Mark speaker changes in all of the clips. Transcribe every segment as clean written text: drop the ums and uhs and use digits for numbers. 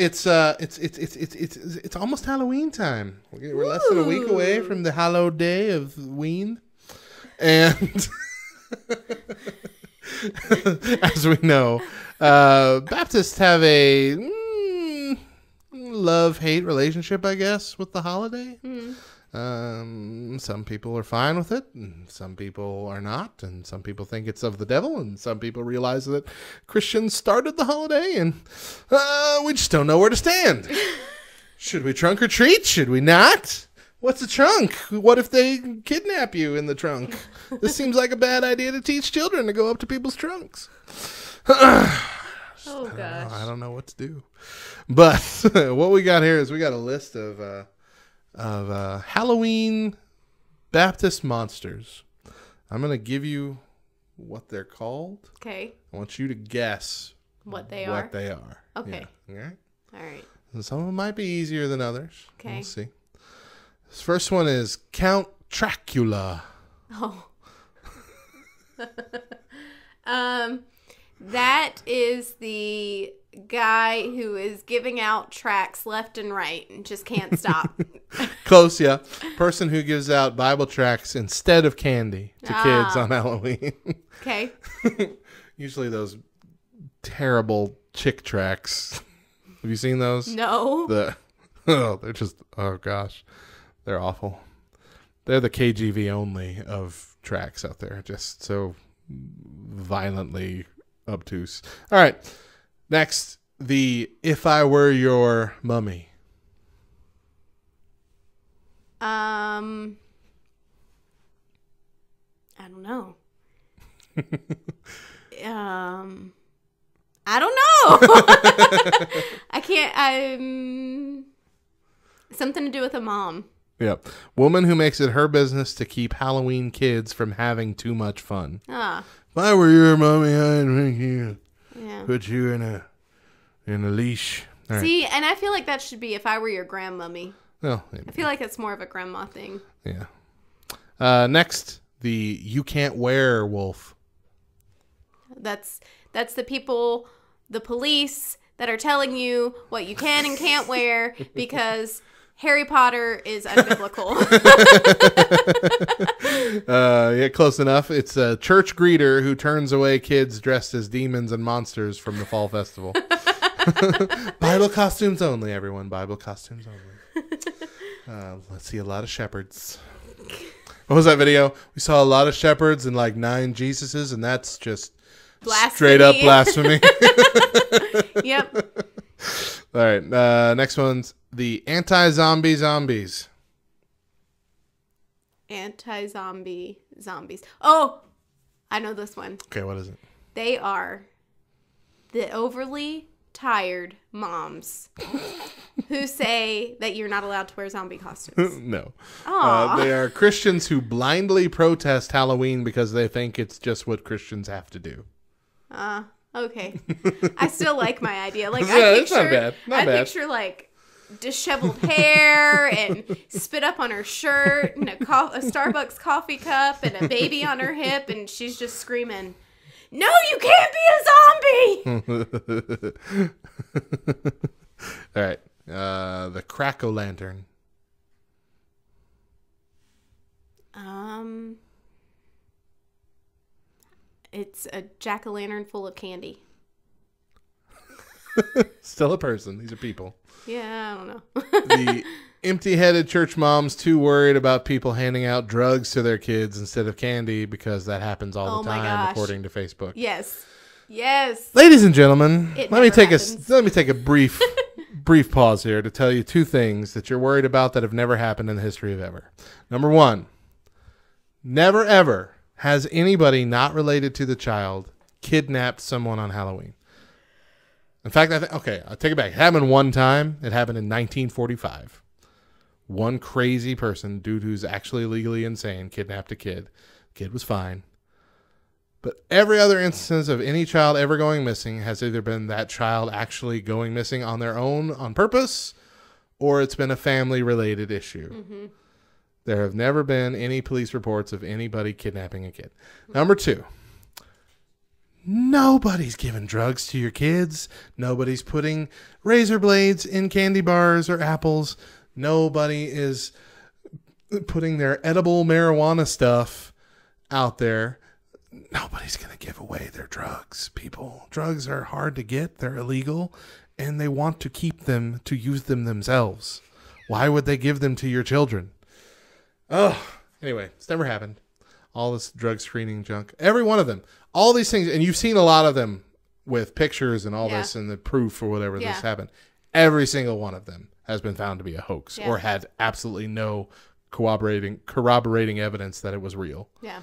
Speaker 1: It's almost Halloween time. We're less than a week away from the hallowed day of Ween, and as we know, Baptists have a love-hate relationship, I guess, with the holiday. Some people are fine with it, and some people are not, and some people think it's of the devil, and some people realize that Christians started the holiday, and we just don't know where to stand. Should we trunk or treat? Should we not? What's a trunk? What if they kidnap you in the trunk? This seems like a bad idea to teach children to go up to people's trunks.
Speaker 2: Oh, gosh.
Speaker 1: I don't know what to do. But what we got here is we got a list of Halloween Baptist monsters. I'm going to give you what they're called.
Speaker 2: Okay.
Speaker 1: I want you to guess
Speaker 2: what they are.
Speaker 1: Yeah.
Speaker 2: Okay.
Speaker 1: All right.
Speaker 2: All right.
Speaker 1: Some of them might be easier than others.
Speaker 2: Okay.
Speaker 1: We'll see. This first one is Count Dracula.
Speaker 2: Oh. That is the guy who is giving out tracts left and right and just can't stop.
Speaker 1: Close, yeah. Person who gives out Bible tracts instead of candy to kids on Halloween.
Speaker 2: Okay.
Speaker 1: Usually those terrible chick tracts. Have you seen those?
Speaker 2: No.
Speaker 1: They're just, oh gosh. They're awful. They're the KGV only of tracts out there. Just so violently obtuse. All right. Next, the If I Were Your Mummy.
Speaker 2: I don't know. I don't know. I can't. Something to do with a mom.
Speaker 1: Yep. Woman who makes it her business to keep Halloween kids from having too much fun. If I were your mommy, I'd make you put you in a leash. All
Speaker 2: See, and I feel like that should be If I Were Your Grandmummy.
Speaker 1: Well,
Speaker 2: I feel like it's more of a grandma thing.
Speaker 1: Yeah. Next, the You Can't Wear Wolf.
Speaker 2: That's the people, the police that are telling you what you can and can't wear because Harry Potter is unbiblical.
Speaker 1: Yeah, close enough. It's a church greeter who turns away kids dressed as demons and monsters from the fall festival. Bible costumes only, everyone. Bible costumes only. Let's see a lot of shepherds. What was that video? We saw a lot of shepherds and like 9 Jesuses, and that's just
Speaker 2: blasphemy.
Speaker 1: Straight up blasphemy.
Speaker 2: Yep.
Speaker 1: All right. Next one's the anti-zombie zombies.
Speaker 2: Anti-zombie zombies. Oh, I know this one.
Speaker 1: Okay, what is it?
Speaker 2: They are the overly tired moms who say that you're not allowed to wear zombie costumes.
Speaker 1: No.
Speaker 2: Aww.
Speaker 1: They are Christians who blindly protest Halloween because they think it's just what Christians have to do.
Speaker 2: Okay. I still like my idea. Like
Speaker 1: Yeah,
Speaker 2: I picture,
Speaker 1: it's not bad. Not bad.
Speaker 2: picture like disheveled hair and spit up on her shirt and a Starbucks coffee cup and a baby on her hip, and she's just screaming, "No, you can't be a zombie!"
Speaker 1: All right. The Crack-O-Lantern.
Speaker 2: It's a jack-o'-lantern full of candy.
Speaker 1: Still a person. These are people.
Speaker 2: Yeah, I don't know.
Speaker 1: The empty-headed church moms too worried about people handing out drugs to their kids instead of candy because that happens all the time, according to Facebook.
Speaker 2: Yes.
Speaker 1: Ladies and gentlemen,
Speaker 2: It
Speaker 1: let me take
Speaker 2: happens.
Speaker 1: a brief pause here to tell you 2 things that you're worried about that have never happened in the history of ever. Number 1, never ever has anybody not related to the child kidnapped someone on Halloween. In fact, I'll take it back. It happened one time. It happened in 1945. One crazy person, dude who's actually legally insane, kidnapped a kid. Kid was fine. But every other instance of any child ever going missing has either been that child actually going missing on their own on purpose, or it's been a family-related issue. Mm-hmm. There have never been any police reports of anybody kidnapping a kid. Number 2, Nobody's giving drugs to your kids. Nobody's putting razor blades in candy bars or apples. Nobody is putting their edible marijuana stuff out there. Nobody's going to give away their drugs, people. Drugs are hard to get. They're illegal, and they want to keep them to use them themselves. Why would they give them to your children? Oh, anyway, it's never happened. All this drug screening junk. Every one of them. All these things, and you've seen a lot of them with pictures and all this and the proof or whatever this happened. Every single one of them has been found to be a hoax or had absolutely no corroborating evidence that it was real. Yeah.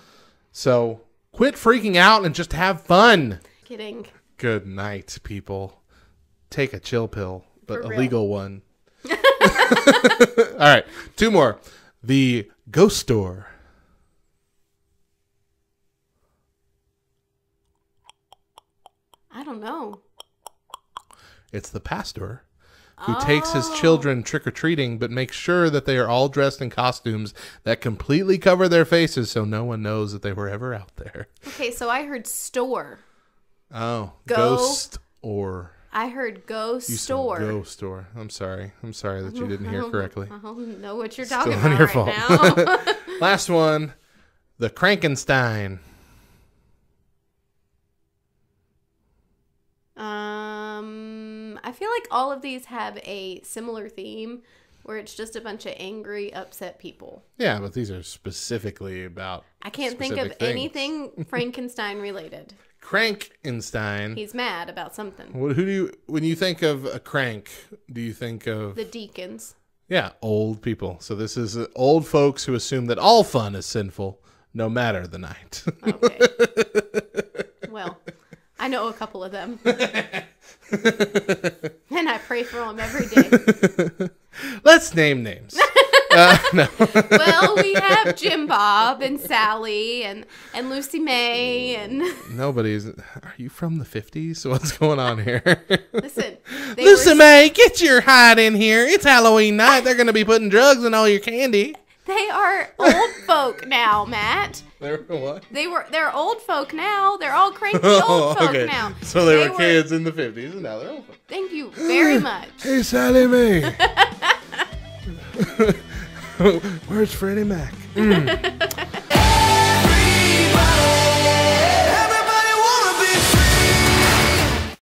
Speaker 1: So quit freaking out and just have fun.
Speaker 2: Kidding.
Speaker 1: Good night, people. Take a chill pill, but a legal one. All right, 2 more. The ghost store.
Speaker 2: I don't know.
Speaker 1: It's the pastor who takes his children trick-or-treating, but makes sure that they are all dressed in costumes that completely cover their faces so no one knows that they were ever out there.
Speaker 2: Okay, so I heard store.
Speaker 1: Oh, ghost or...
Speaker 2: I heard go store.
Speaker 1: Go store. I'm sorry that you didn't hear correctly.
Speaker 2: I don't know what you're talking
Speaker 1: Still
Speaker 2: about
Speaker 1: your
Speaker 2: right
Speaker 1: fault.
Speaker 2: now.
Speaker 1: Last one, the Frankenstein.
Speaker 2: I feel like all of these have a similar theme where it's just a bunch of angry, upset people.
Speaker 1: Yeah, but these are specifically about
Speaker 2: I can't think of anything Frankenstein related.
Speaker 1: Crankenstein.
Speaker 2: He's mad about something.
Speaker 1: When you think of a crank, do you think of
Speaker 2: the deacons?
Speaker 1: Yeah, old people. So this is old folks who assume that all fun is sinful, no matter the night.
Speaker 2: Okay. Well, I know a couple of them. And I pray for them every day.
Speaker 1: Let's name names. No.
Speaker 2: Well, we have Jim Bob and Sally and Lucy May and...
Speaker 1: Nobody's... Are you from the 50s? What's going on here?
Speaker 2: Listen.
Speaker 1: Lucy May, get your hide in here. It's Halloween night. They're going to be putting drugs in all your candy.
Speaker 2: They are old folk now, Matt.
Speaker 1: They're what?
Speaker 2: They're old folk now. They're all cranky old folk now.
Speaker 1: So they were kids in the 50s, and now they're old folk.
Speaker 2: Thank you very much.
Speaker 1: Hey, Sally Mae. Where's Freddie Mac?